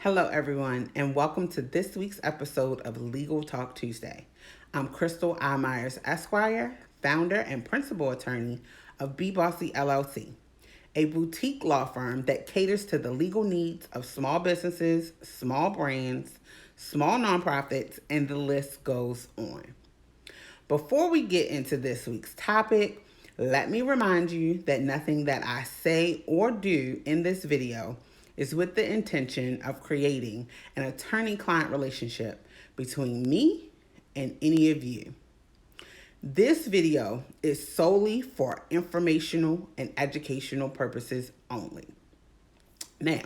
Hello, everyone, and welcome to this week's episode of Legal Talk Tuesday. I'm Crystal I. Myers, Esquire, founder and principal attorney of B Bossy LLC, a boutique law firm that caters to the legal needs of small businesses, small brands, small nonprofits, and the list goes on. Before we get into this week's topic, let me remind you that nothing that I say or do in this video is with the intention of creating an attorney-client relationship between me and any of you. This video is solely for informational and educational purposes only. Now,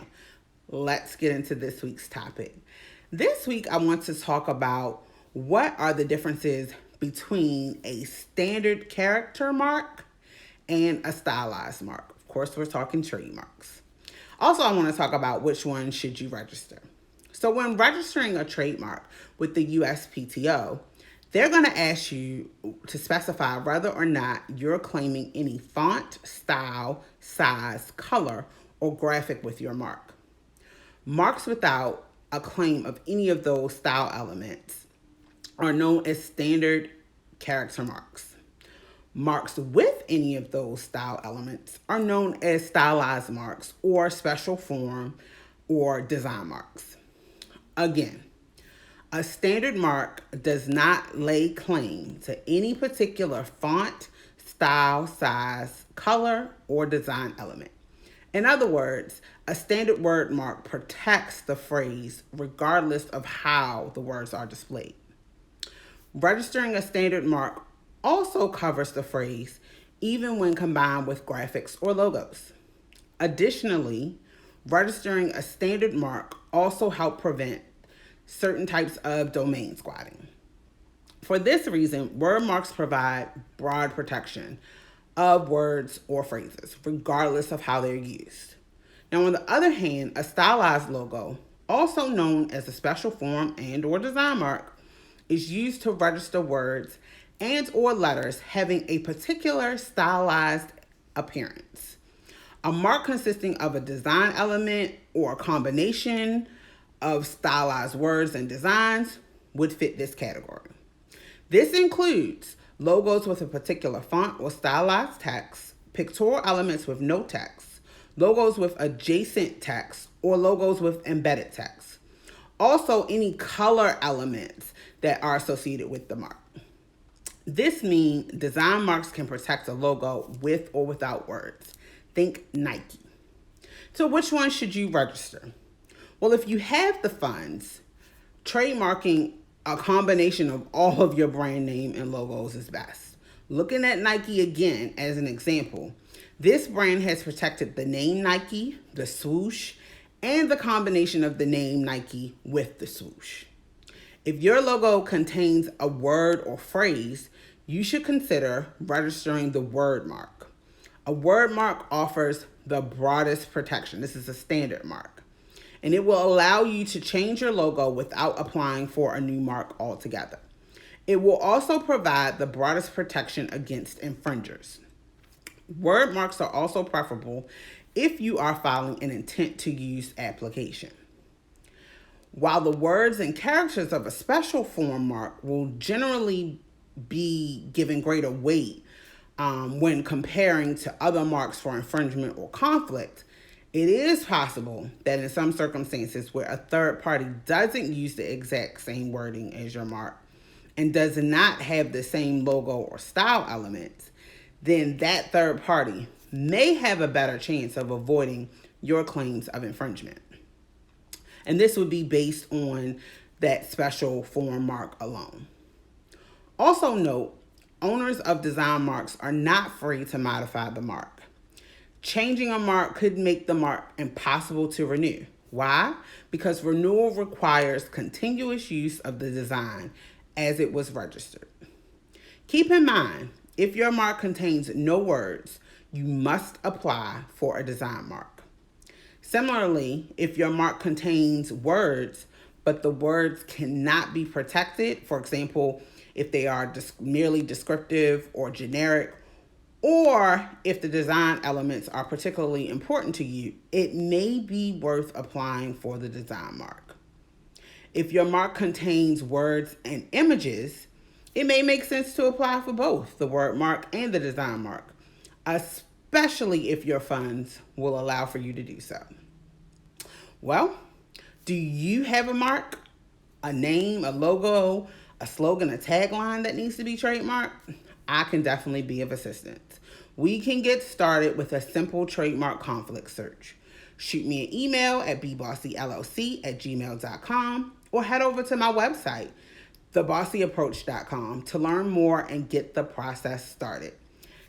let's get into this week's topic. This week, I want to talk about what are the differences between a standard character mark and a stylized mark. Of course, we're talking trademarks. Also, I want to talk about which one should you register. So when registering a trademark with the USPTO, they're going to ask you to specify whether or not you're claiming any font, style, size, color, or graphic with your mark. Marks without a claim of any of those style elements are known as standard character marks. Marks with any of those style elements are known as stylized marks or special form or design marks. Again, a standard mark does not lay claim to any particular font, style, size, color, or design element. In other words, a standard word mark protects the phrase regardless of how the words are displayed. Registering a standard mark also covers the phrase even when combined with graphics or logos. Additionally, registering a standard mark also helps prevent certain types of domain squatting. For this reason, word marks provide broad protection of words or phrases, regardless of how they're used. Now, on the other hand, a stylized logo, also known as a special form and or design mark, is used to register words and or letters having a particular stylized appearance. A mark consisting of a design element or a combination of stylized words and designs would fit this category. This includes logos with a particular font or stylized text, pictorial elements with no text, logos with adjacent text, or logos with embedded text. Also, any color elements that are associated with the mark. This means design marks can protect a logo with or without words. Think Nike. So which one should you register? Well, if you have the funds, trademarking a combination of all of your brand name and logos is best. Looking at Nike again as an example, this brand has protected the name Nike, the swoosh, and the combination of the name Nike with the swoosh. If your logo contains a word or phrase, you should consider registering the word mark. A word mark offers the broadest protection. This is a standard mark, and it will allow you to change your logo without applying for a new mark altogether. It will also provide the broadest protection against infringers. Word marks are also preferable if you are filing an intent to use application. While the words and characters of a special form mark will generally be given greater weight when comparing to other marks for infringement or conflict, it is possible that in some circumstances where a third party doesn't use the exact same wording as your mark and does not have the same logo or style elements, then that third party may have a better chance of avoiding your claims of infringement. And this would be based on that special form mark alone. Also note, owners of design marks are not free to modify the mark. Changing a mark could make the mark impossible to renew. Why? Because renewal requires continuous use of the design as it was registered. Keep in mind, if your mark contains no words, you must apply for a design mark. Similarly, if your mark contains words, but the words cannot be protected, for example, if they are merely descriptive or generic, Or if the design elements are particularly important to you, it may be worth applying for the design mark. If your mark contains words and images, it may make sense to apply for both the word mark and the design mark, especially if your funds will allow for you to do so. Well, do you have a mark, a name, a logo, a slogan, a tagline that needs to be trademarked? I can definitely be of assistance. We can get started with a simple trademark conflict search. Shoot me an email at bbossylc@gmail.com or head over to my website, thebossyapproach.com, to learn more and get the process started.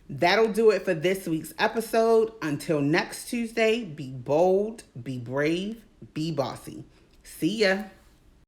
That'll do it for this week's episode. Until next Tuesday, be bold, be brave, be bossy. See ya.